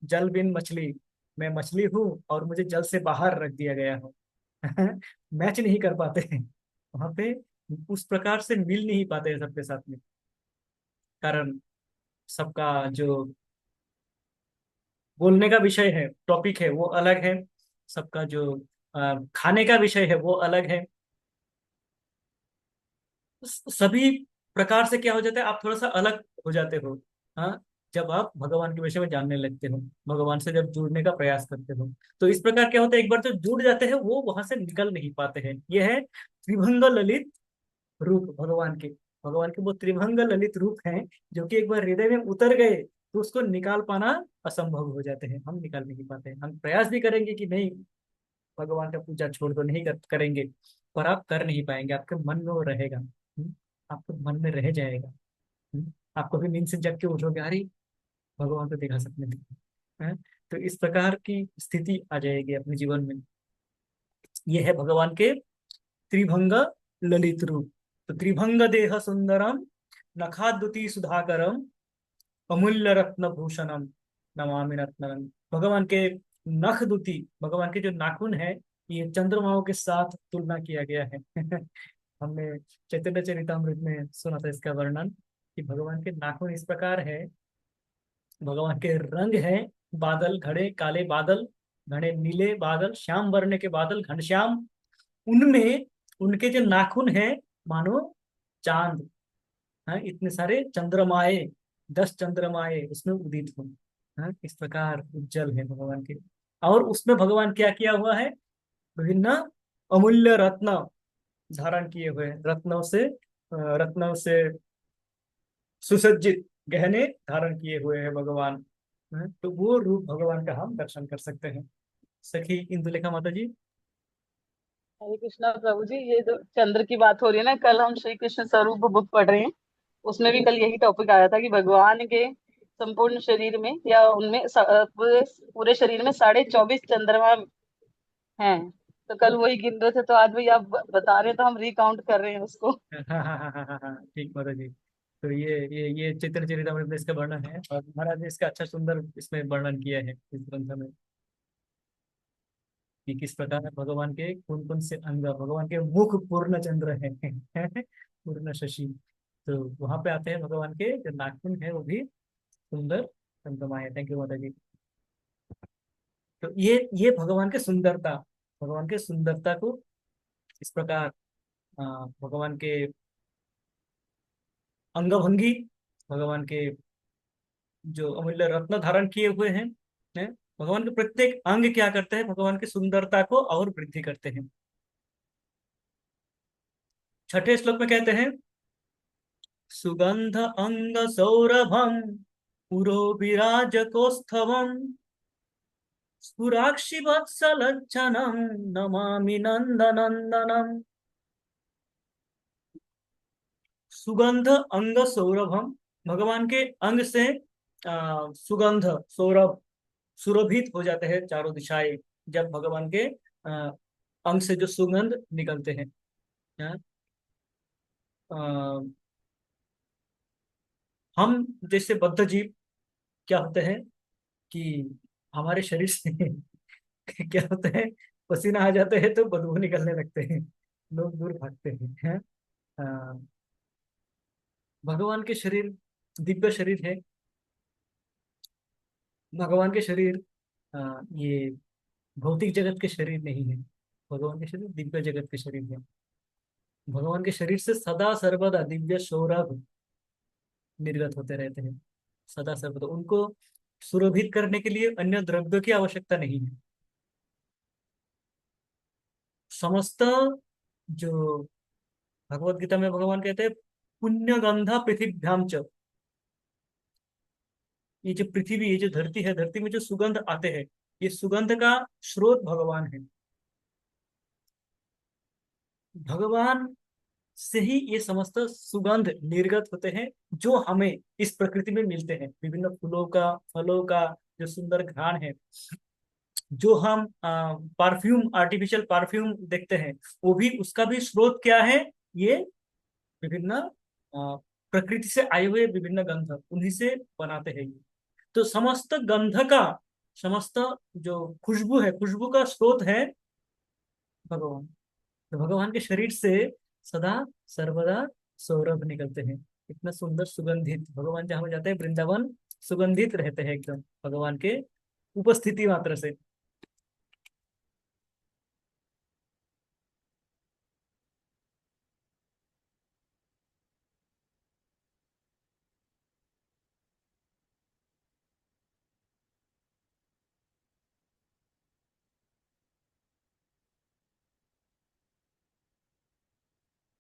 जल बिन मछली, मैं मछली हूँ और मुझे जल से बाहर रख दिया गया हो। मैच नहीं कर पाते हैं वहां पे, उस प्रकार से मिल नहीं पाते हैं सबके साथ में। कारण सबका जो बोलने का विषय है, टॉपिक है, वो अलग है, सबका जो खाने का विषय है वो अलग है। सभी प्रकार से क्या हो जाता है, आप थोड़ा सा अलग हो जाते हो। हाँ, जब आप भगवान के विषय में जानने लगते हो, भगवान से जब जुड़ने का प्रयास करते हो, तो इस प्रकार क्या होता है, एक बार जो जुड़ जाते हैं वो वहां से निकल नहीं पाते हैं। यह है त्रिभंग ललित रूप भगवान के। भगवान के वो त्रिभंग ललित रूप हैं, जो कि एक बार हृदय में उतर गए तो उसको निकाल पाना असंभव हो जाते हैं, हम निकाल नहीं पाते हैं। हम प्रयास भी करेंगे कि नहीं, भगवान का पूजा छोड़ दो, नहीं करेंगे, पर आप कर नहीं पाएंगे, आपके मन में वो रहेगा। आपके मन में रह जाएगा। आप कभी नींद से जग के उठोगे, अरे भगवान को देखा सपने में। हैं? तो इस प्रकार की स्थिति आ जाएगी अपने जीवन में। ये है भगवान के त्रिभंग ललित रूप। तो त्रिभंग देह सुंदरम, नखाद्युति सुधाकरम, अमूल्य रत्न भूषणम, नमामि रत्नम। भगवान के नख दुति, भगवान के जो नाखून है, ये चंद्रमाओं के साथ तुलना किया गया है। हमने चैतन्य चरितामृत में सुना था इसका वर्णन, कि भगवान के नाखून इस प्रकार है, भगवान के रंग है, बादल घड़े काले बादल, घने नीले बादल, श्याम वर्ण के बादल घनश्याम, उनमें उनके जो नाखून है, मानो चांद, हाँ, इतने सारे चंद्रमाए, 10 चंद्रमाए उसमें उदित हो, हाँ, इस प्रकार उज्जवल है भगवान के। और उसमें भगवान क्या किया हुआ है, विभिन्न अमूल्य रत्न धारण किए हुए हैं, रत्नों से सुसज्जित गहने धारण किए हुए हैं भगवान। हाँ, तो वो रूप भगवान का हम दर्शन कर सकते हैं। सखी इंदुलेखा माता जी। हरे कृष्णा प्रभु जी। ये जो चंद्र की बात हो रही है ना, कल हम श्री कृष्ण स्वरूप बुक पढ़ रहे हैं, उसमें भी कल यही टॉपिक आया था कि भगवान के संपूर्ण शरीर में या उनमें पूरे पूरे शरीर में 24.5 चंद्रमा हैं। तो कल वही गिन रहे थे, तो आज भाई आप बता रहे हैं तो हम रिकाउंट कर रहे हैं उसको। हाँ हाँ हाँ हाँ हाँ हाँ, ठीक माता जी। तो ये चित्र चरितमृत में इसका वर्णन है, और महाराज ने इसका अच्छा सुंदर इसमें वर्णन किया है इस ग्रंथ में, कि किस प्रकार भगवान के कौन कौन से अंग, भगवान के मुख पूर्ण चंद्र है पूर्ण शशि। तो वहां पे आते हैं भगवान के जो नाखून है वो भी सुंदर चंद्रमा है। थैंक यू माता जी। तो ये भगवान के सुंदरता, भगवान के सुंदरता को इस प्रकार भगवान के अंगभंगी, भगवान के जो अमूल्य रत्न धारण किए हुए हैं, भगवान के प्रत्येक अंग क्या करते हैं, भगवान की सुंदरता को और वृद्धि करते हैं। छठे श्लोक में कहते हैं, सुगंध अंग सौरभम पुरो विराज कौस्तभम स्फुराक्षि वत्सलज्जनम नमामि नंदनंदनम। सुगंध अंग सौरभम, भगवान के अंग से सुगंध, सौरभ, सुरभित हो जाते हैं चारों दिशाएं, जब भगवान के अ, अंग से जो सुगंध निकलते हैं। हाँ, अ, हम जैसे बद्ध जीव क्या होते हैं कि हमारे शरीर से क्या होता है, पसीना आ जाते हैं तो बदबू निकलने लगते हैं, लोग दूर भागते हैं। अ, भगवान के शरीर दिव्य शरीर है। भगवान के शरीर ये भौतिक जगत के शरीर नहीं है, भगवान के शरीर दिव्य जगत के शरीर है। भगवान के शरीर से सदा सर्वदा दिव्य सौरभ निर्गत होते रहते हैं, सदा सर्वदा। उनको सुरभित करने के लिए अन्य द्रव्य की आवश्यकता नहीं है। समस्त जो भगवत गीता में भगवान कहते हैं, पुण्य गंधा पृथ्व्याम च, ये जो पृथ्वी, ये जो धरती है, धरती में जो सुगंध आते हैं, ये सुगंध का स्रोत भगवान है। भगवान से ही ये समस्त सुगंध निर्गत होते हैं, जो हमें इस प्रकृति में मिलते हैं, विभिन्न फूलों का, फलों का जो सुंदर घ्राण है, जो हम परफ्यूम, आर्टिफिशियल परफ्यूम देखते हैं, वो भी, उसका भी स्रोत क्या है, ये विभिन्न प्रकृति से आए हुए विभिन्न गंध, उन्हीं से बनाते हैं ये। तो समस्त गंध का, समस्त जो खुशबू है, खुशबू का स्रोत है भगवान। तो भगवान के शरीर से सदा सर्वदा सौरभ निकलते हैं, इतना सुंदर सुगंधित। भगवान जहाँ जाते हैं वृंदावन, सुगंधित रहते हैं एकदम भगवान के उपस्थिति मात्र से।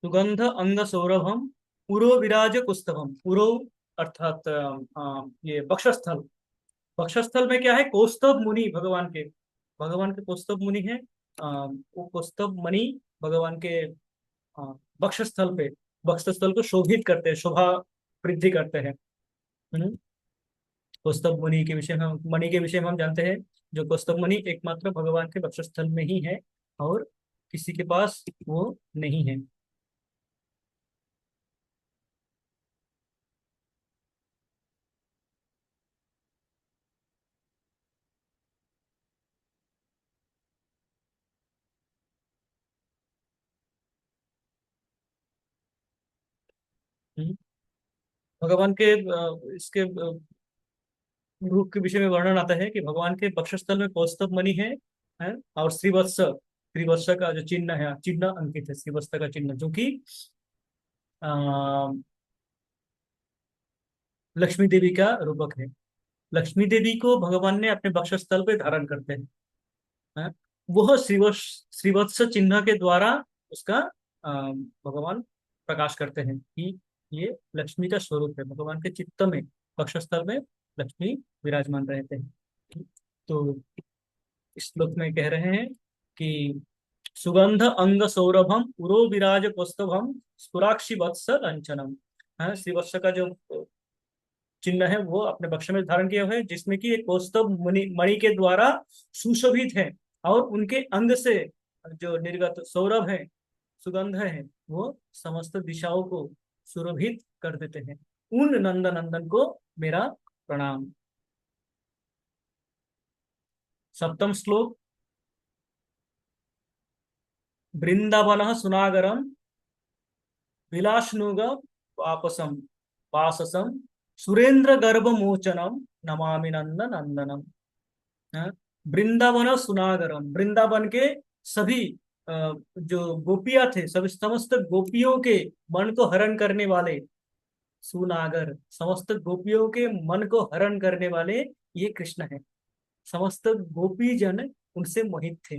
सुगंध अंग सौरभम पुरो विराज कुस्तभम। पुरो अर्थात ये वक्षस्थल, वक्षस्थल में क्या है, कौस्तभ मुनि भगवान के, भगवान के कौस्तभ मुनि है। वो कौस्तभ मणि भगवान के वक्षस्थल पे, वक्षस्थल को शोभित करते हैं, शोभा वृद्धि करते हैं। हम्म। कौस्तभ मुनि के विषय में मणि के विषय में हम जानते हैं, जो कौस्तभ मणि एकमात्र भगवान के वक्षस्थल में ही है, और किसी के पास वो नहीं है। हम्म। भगवान के इसके रूप के विषय में वर्णन आता है कि भगवान के वक्षस्थल में कौस्तभ मणि है, और श्रीवत्स, श्रीवत्स का जो चिन्ह है, चिन्ह अंकित है, श्रीवत्स का चिन्ह, जो कि लक्ष्मी देवी का रूपक है। लक्ष्मी देवी को भगवान ने अपने वक्षस्थल पे धारण करते हैं। हाँ? वह श्रीवत्स चिन्ह के द्वारा उसका भगवान प्रकाश करते हैं कि ये लक्ष्मी का स्वरूप है। भगवान के चित्त में, वक्षस्थल में लक्ष्मी विराजमान रहते हैं। तो इस श्लोक में कह रहे हैं कि सुगंध अंग सौरभम उरो विराज कौस्तभम स्फुराक्षी वत्स लंचनम। हाँ, श्री वत्स का जो चिन्ह है वो अपने वक्ष में धारण किया हुआ है, जिसमें कि एक कौस्तभ मणि के द्वारा सुशोभित है, और उनके अंग से जो निर्गत सौरभ है, सुगंध है, वो समस्त दिशाओं को सुरभित कर देते हैं। उन नंदन नंदन को मेरा प्रणाम। सप्तम श्लोक। वृंदावन सुनागरम विलासनुग वापसम वाससम सुरेंद्र गर्भ मोचनम नमामि नंद नंदनम। हाँ? वृंदावन सुनागरम, वृंदावन के सभी जो गोपियां थे, सभी समस्त गोपियों के मन को हरण करने वाले सुनागर, समस्त गोपियों के मन को हरण करने वाले ये कृष्ण है। समस्त गोपी जन उनसे मोहित थे।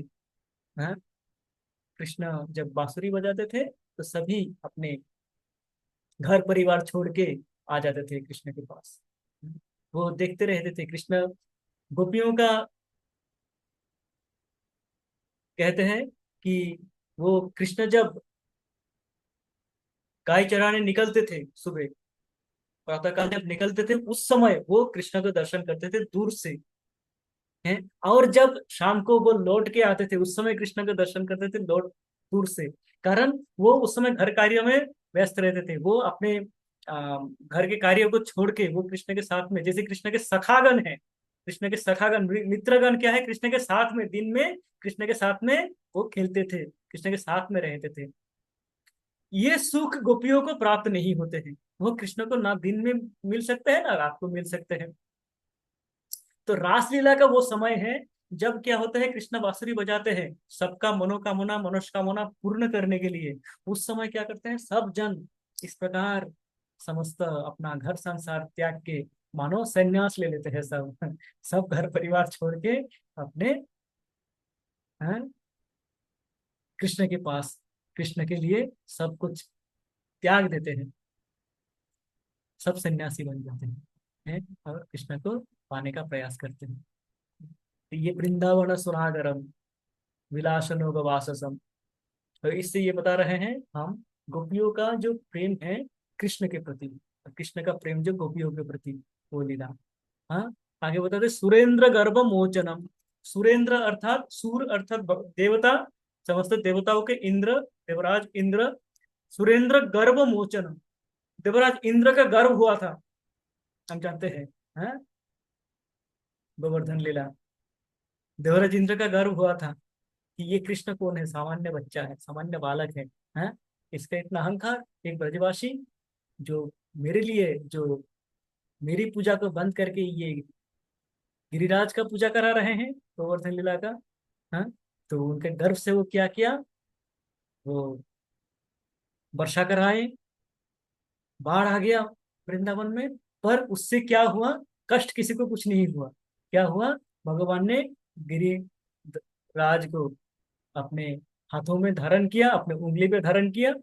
हाँ? कृष्ण जब बांसुरी बजाते थे तो सभी अपने घर परिवार छोड़ के आ जाते थे कृष्ण के पास। वो देखते रहते थे कृष्ण। गोपियों का कहते हैं कि वो कृष्ण जब गाय चराने निकलते थे, सुबह प्रातःकाल जब निकलते थे, उस समय वो कृष्ण का दर्शन करते थे दूर से हैं। और जब शाम को वो लौट के आते थे, उस समय कृष्ण का दर्शन करते थे लौट दूर से। कारण वो उस समय घर कार्यों में व्यस्त रहते थे। वो अपने घर के कार्यों को छोड़ के वो कृष्ण के साथ में, जैसे कृष्ण के सखागण है, कृष्ण के सखागण मित्रगण क्या है, कृष्ण के साथ में दिन में कृष्ण के साथ में वो खेलते थे, कृष्ण के साथ में रहते थे। ये सुख गोपियों को प्राप्त नहीं होते हैं। वो कृष्ण को ना दिन में मिल सकते हैं ना रात को मिल सकते हैं। तो रासलीला का वो समय है जब क्या होता है, कृष्ण बांसुरी बजाते हैं सबका मनोकामना मनोकामना पूर्ण करने के लिए। उस समय क्या करते हैं सब जन, इस प्रकार समस्त अपना घर संसार त्याग के मानो संन्यास ले लेते हैं सब। सब घर परिवार छोड़ के अपने हैं, कृष्ण के पास, कृष्ण के लिए सब कुछ त्याग देते हैं। सब सन्यासी बन जाते हैं और कृष्ण को पाने का प्रयास करते हैं। तो ये वृंदावन सुरागरम विलासनोग वाससम। तो इससे ये बता रहे हैं हम गोपियों का जो प्रेम है कृष्ण के प्रति, कृष्ण का प्रेम जो गोपियों के प्रति, वो लीला। हाँ, आगे बताते सुरेंद्र गर्भ मोचनम। सुरेंद्र अर्थात सूर अर्थात देवता, समस्त देवताओं के इंद्र, देवराज इंद्र। सुरेंद्र गर्भ मोचनम, देवराज इंद्र का गर्भ हुआ था, हम जानते हैं। हाँ? गोवर्धन लीला, देवराज इंद्र का गर्भ हुआ था कि ये कृष्ण कौन है, सामान्य बच्चा है, सामान्य बालक है। हैं? इसका इतना अहंकार, एक ब्रजवासी जो मेरे लिए, जो मेरी पूजा को बंद करके ये गिरिराज का पूजा करा रहे हैं गोवर्धन लीला का। हाँ? तो उनके गर्भ से वो क्या किया, वो वर्षा कराए, बाढ़ आ गया वृंदावन में। पर उससे क्या हुआ, कष्ट किसी को कुछ नहीं हुआ। क्या हुआ, भगवान ने गिरि राज को अपने हाथों में धारण किया, अपने उंगली पे धारण किया,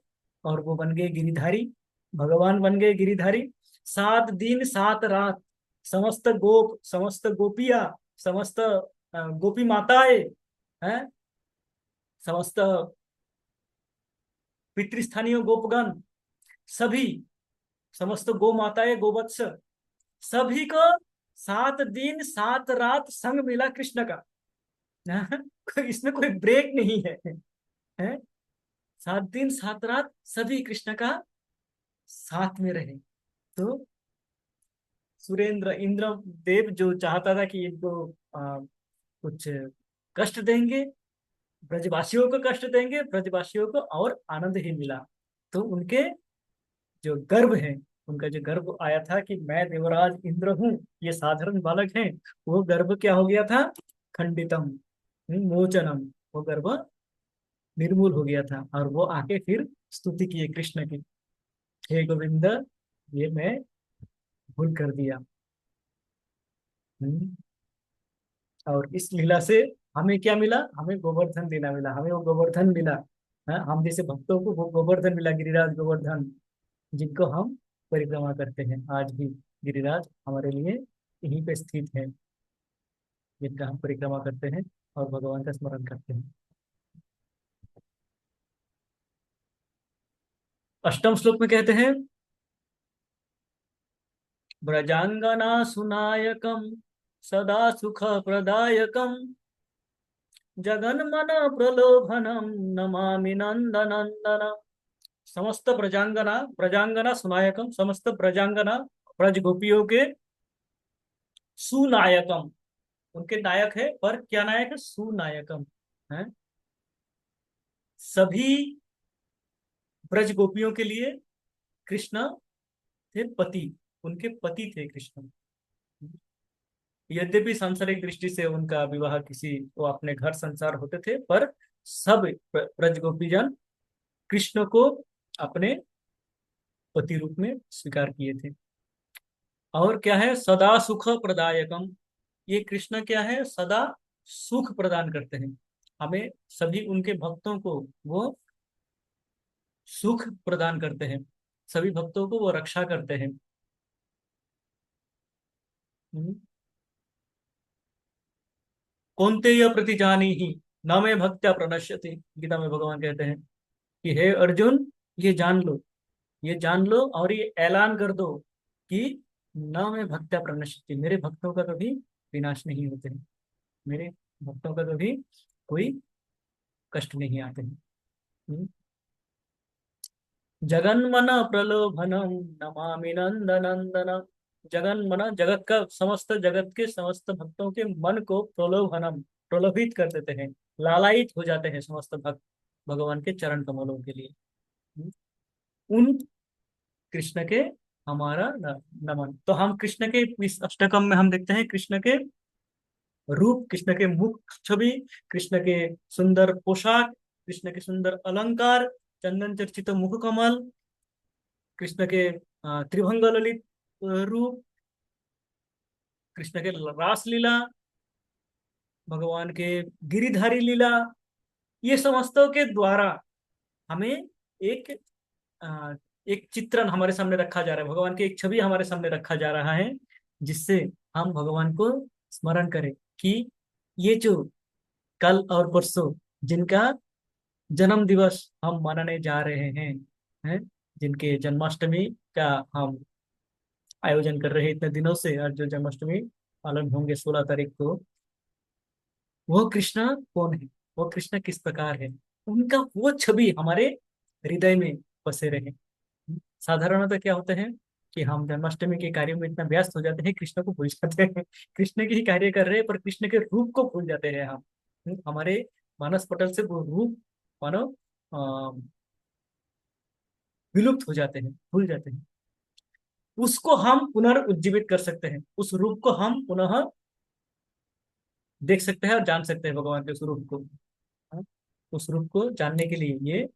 और वो बन गए गिरिधारी, भगवान बन गए गिरिधारी। 7 दिन 7 रात समस्त गोप, समस्त गोपियां, समस्त गोपी माताएं हैं, समस्त पितृस्थानीय गोपगण, सभी समस्त गो माताएं गोवत्स, सभी को 7 दिन 7 रात संग मिला कृष्ण का। इसमें कोई ब्रेक नहीं है? 7 दिन 7 रात सभी कृष्ण का साथ में रहे। तो सुरेंद्र इंद्र देव जो चाहता था कि इनको कुछ कष्ट देंगे, ब्रजवासियों को कष्ट देंगे, ब्रजवासियों को और आनंद ही मिला। तो उनके जो गर्भ है, उनका जो गर्भ आया था कि मैं देवराज इंद्र हूँ, ये साधारण बालक हैं, वो गर्भ क्या हो गया था, खंडितम मोचनम, वो गर्भ निर्मूल हो गया था। और वो आके फिर स्तुति किए कृष्ण की। हे गोविंद, ये मैं भूल कर दिया। हम्म, और इस लीला से हमें क्या मिला? हमें गोवर्धन लीला मिला, हमें वो गोवर्धन मिला। हाँ, हम जैसे भक्तों को वो गोवर्धन मिला, गिरिराज गोवर्धन, जिनको हम परिक्रमा करते हैं आज भी। गिरिराज हमारे लिए यहीं पे स्थित है, जिनका हम परिक्रमा करते हैं और भगवान का स्मरण करते हैं। अष्टम श्लोक में कहते हैं, ब्रजांगना सुनायकम सदा सुख प्रदायकम जगन्मन प्रलोभनम नमामि नंदनंदन। समस्त ब्रजांगना, ब्रजांगना सुनायकम, समस्त ब्रजांगना ब्रज गोपियों के सुनायकम, उनके नायक है, पर क्या नायक है? सुनायकम है। सभी ब्रज गोपियों के लिए कृष्ण थे पति, उनके पति थे कृष्ण। यद्यपि सांसारिक दृष्टि से उनका विवाह किसी, वो अपने घर संसार होते थे, पर सब ब्रज गोपीजन कृष्ण को अपने पति रूप में स्वीकार किए थे। और क्या है? सदा सुख प्रदायकम, ये कृष्ण क्या है? सदा सुख प्रदान करते हैं हमें, सभी उनके भक्तों को वो सुख प्रदान करते हैं, सभी भक्तों को वो रक्षा करते हैं। हम्म। कौन्ते यह प्रतिजानी ही न मैं भक्त्या प्रणश्यति, गीता में भगवान कहते हैं कि हे अर्जुन, ये जान लो, ये जान लो और ये ऐलान कर दो कि न मैं भक्त्या प्रणश्यति, मेरे भक्तों का कभी विनाश नहीं होते हैं, मेरे भक्तों का कभी कोई कष्ट नहीं आते हैं। हम्म। जगन्मन प्रलोभनम नमामि नंदनंदन। जगन्मन, जगत का, समस्त जगत के समस्त भक्तों के मन को प्रलोभनम, प्रलोभित कर देते हैं, लालायित हो जाते हैं समस्त भक्त भगवान के चरण कमलों के लिए। उन कृष्ण के हमारा नमन। तो हम कृष्ण के इस अष्टकम में हम देखते हैं कृष्ण के रूप, कृष्ण के मुख छवि, कृष्ण के सुंदर पोशाक, कृष्ण के सुंदर अलंकार, चंदन चर्चित मुख कमल, कृष्ण के त्रिभंग ललित रूप, कृष्ण के रास लीला, भगवान के गिरिधारी लीला, ये समस्तों के द्वारा हमें एक अ, एक चित्रण हमारे सामने रखा जा रहा है, भगवान की एक छवि हमारे सामने रखा जा रहा है, जिससे हम भगवान को स्मरण करें कि ये जो कल और परसों जिनका जन्म दिवस हम मनाने जा रहे हैं, जिनके जन्माष्टमी का हम आयोजन कर रहे हैं इतने दिनों से, और जो जन्माष्टमी पालन होंगे 16 तारीख को, वो कृष्ण कौन है, वो कृष्ण किस प्रकार है, उनका वो छवि हमारे हृदय में बसे रहे। साधारणतः क्या होता है कि हम जन्माष्टमी के कार्यों में इतना व्यस्त हो जाते हैं, कृष्ण को भूल जाते हैं। कृष्ण के ही कार्य कर रहे हैं, पर कृष्ण के रूप को भूल जाते हैं हम। हमारे मानस पटल से वो रूप मानो अ, विलुप्त हो जाते हैं, भूल जाते हैं। उसको हम पुनर्उज्जीवित कर सकते हैं, उस रूप को हम पुनः देख सकते हैं और जान सकते हैं भगवान के उस रूप को। हाँ? उस रूप को जानने के लिए ये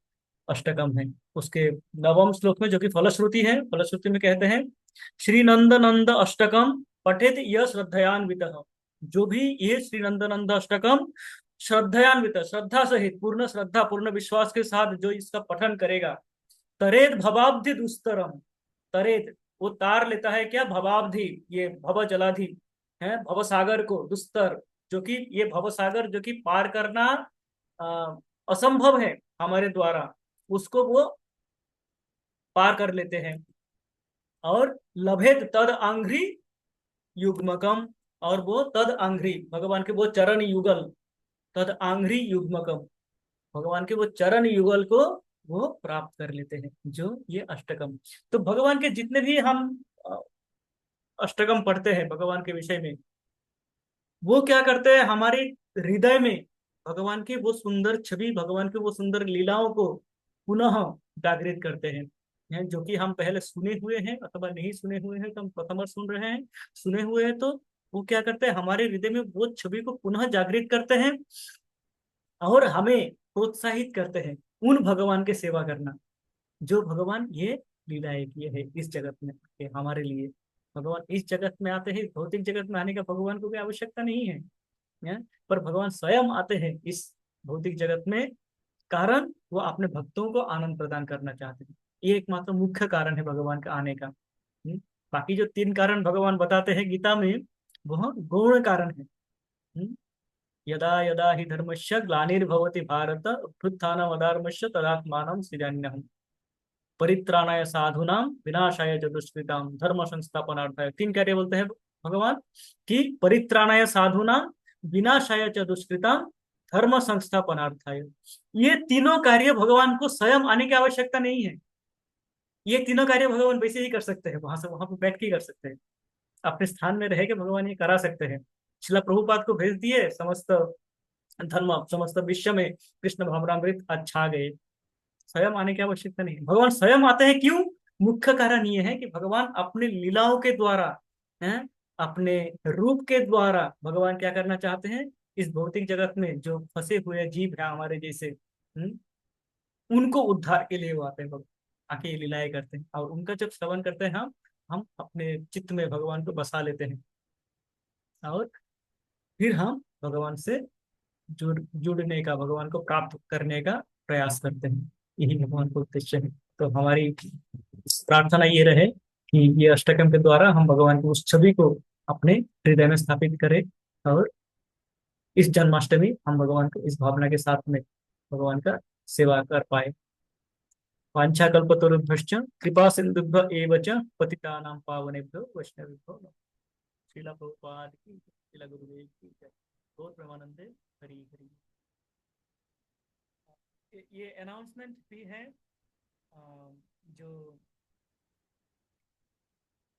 अष्टकम है। उसके नवम श्लोक में, जो कि फलश्रुति है, फलश्रुति में कहते हैं, श्री नंद नंद अष्टकम पठेत यह श्रद्धयान्वित, जो भी ये श्री नंद नंद अष्टकम श्रद्धयान्वित, श्रद्धा सहित, पूर्ण श्रद्धा पूर्ण विश्वास के साथ जो इसका पठन करेगा, तरेत भवाब्धि दुस्तरम, तरेत वो तार लेता है क्या? भवाब्धि, ये भव जलाधि है, भव सागर को, दुस्तर जो कि ये भव सागर जो कि पार करना अ, असंभव है हमारे द्वारा, उसको वो पार कर लेते हैं। और लभेद तद आंघ्री युग्मकम, और वो तद आंघ्री, भगवान के वो चरण युगल, तद आंघ्री युग्मकम, भगवान के वो चरण युगल को वो प्राप्त कर लेते हैं, जो ये अष्टकम। तो भगवान के जितने भी हम अ, अष्टकम पढ़ते हैं भगवान के विषय में, वो क्या करते हैं? हमारे हृदय में भगवान की वो सुंदर छवि, भगवान की वो सुंदर लीलाओं को पुनः जागृत करते हैं, जो कि हम पहले सुने हुए हैं अथवा नहीं सुने हुए हैं, तो हम प्रथम सुन रहे हैं। सुने हुए हैं तो वो क्या करते हैं? हमारे हृदय में वो छवि को पुनः जागृत करते हैं और हमें प्रोत्साहित करते हैं उन भगवान की सेवा करना, जो भगवान ये लीलाएं की है इस जगत में कि हमारे लिए। भगवान इस जगत में आते हैं, भौतिक जगत में आने का भगवान को कोई आवश्यकता नहीं है? पर भगवान स्वयं आते हैं इस भौतिक जगत में, कारण वो अपने भक्तों को आनंद प्रदान करना चाहते हैं। ये एकमात्र मुख्य कारण है भगवान का आने का। बाकी जो 3 कारण भगवान बताते हैं गीता में, वह गौण कारण है। हम्म? यदा यदा हि धर्मस्य ग्लानिर्भवति भारत अभ्युत्थानमधर्मस्य तदात्मानं सृजाम्यहम् परित्राणाय साधूनां विनाशाय च दुष्कृतां धर्म संस्थापनार्थाय। 3 कार्य बोलते हैं भगवान कि परित्राणाय साधूनां विनाशाय च दुष्कृतां धर्म संस्थापनार्थाय। ये तीनों कार्य भगवान को स्वयं आने की आवश्यकता नहीं है। ये तीनों कार्य भगवान वैसे ही कर सकते हैं, वहां से वहां पर बैठ के ही कर सकते हैं। अपने स्थान में रह के भगवान ये करा सकते हैं। शिला प्रभुपाद को भेज दिए, समस्त धर्म समस्त विश्व में कृष्ण भावनामृत अच्छा गए। स्वयं आने की आवश्यकता नहीं है। भगवान स्वयं आते हैं क्यों? मुख्य कारण ये है कि भगवान अपने लीलाओं के द्वारा, हैं, अपने रूप के द्वारा भगवान क्या करना चाहते हैं, इस भौतिक जगत में जो फंसे हुए जीव है हमारे जैसे, उनको उद्धार के लिए वो आते हैं। भगवान आके ये लीलाएं करते हैं और उनका जब श्रवण करते हैं हम अपने चित्त में भगवान को बसा लेते हैं और फिर हम भगवान से जुड़ने का, भगवान को प्राप्त करने का प्रयास करते हैं। यही भगवान का उद्देश्य है। तो हमारी प्रार्थना ये रहे कि ये अष्टकम के द्वारा हम भगवान की उस छवि को अपने हृदय में स्थापित करें और इस जन्माष्टमी हम भगवान को इस भावना के साथ में भगवान का सेवा कर पाए। वाञ्छाकल्पतरुभ्यश्च कृपा सिन्धुभ्य एव च पतितानां पावनेभ्यो वैष्णवेभ्यो नमः। श्रील प्रभुपाद की, श्रील गुरुदेव की जय। गौर प्रेमानंदे हरि हरि। ये अनाउंसमेंट भी है जो